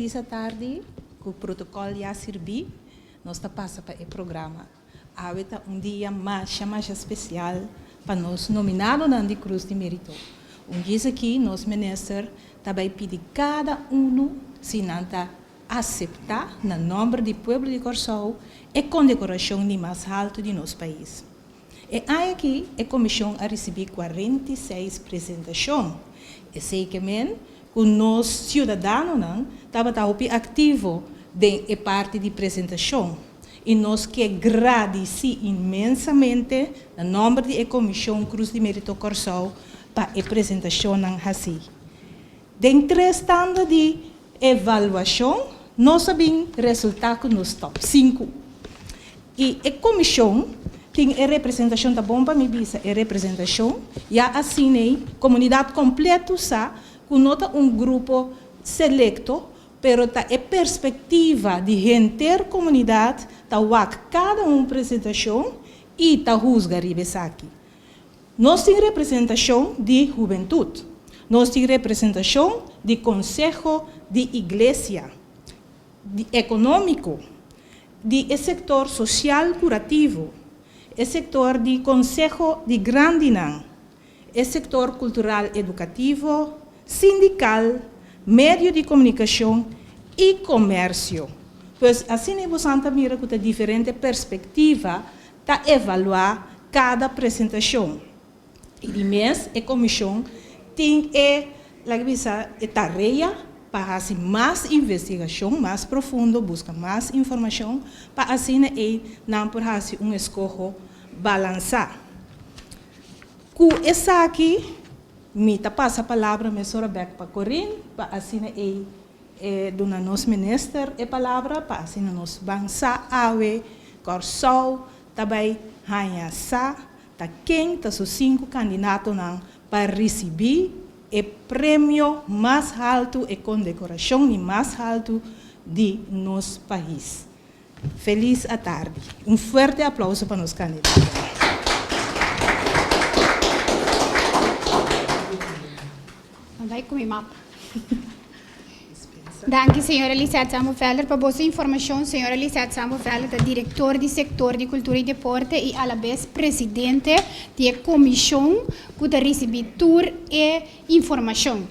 Essa tarde, o protocolo já serviu, nós está passando para o programa. Agora dia mais especial para nós nominado na Cruz de Mérito. Dia aqui, nós ministro também pedir cada se não aceitar no nome do povo de Corsol e condecoração de mais alto de nosso país. E aqui a comissão a receber 46 apresentações. E sei que o nosso cidadão estava ativo em parte de apresentação. E nós que agradecemos imensamente no nome da Comissão Cruz de Mérito Corsol para a apresentação assim. Dentro do estado de avaliação, nós sabemos o resultado nos top 5. E a comissão tem a representação da bomba, me visa a representação, já assinei comunidade completa, com nota grupo selecto, pero a perspectiva de enter comunidade, cada apresentação e juzga aqui. Nós temos representação de juventude, nós temos representação de conselho de igreja, de econômico, de setor social curativo, o setor de conselho de Grandinã, o setor cultural educativo, sindical, meio de comunicação e comércio. Pois assim nós mira com diferente perspectiva para avaliar cada apresentação. E de mês a comissão tem a tarefa para fazer mais investigação, mais profundo, buscar mais informação, para assim não por fazer escolha balançar. Com essa aqui, me passa a palavra a professora Beck para Corinne, para assim do nosso ministro a palavra, para assim nós bansa awe, Corsol, também Rainha Sá, quem está os 5 candidatos para receber o prêmio mais alto e condecoração mais alto de nosso país. Feliz à tarde. Forte aplauso para os candidatos. Vai com o mapa. Danke, senhora Lisette Samufelder, por a sua informação. Senhora Lisette Samufelder é diretor do setor de cultura e deporte e, à vez, presidente da comissão que recebe tour e informação.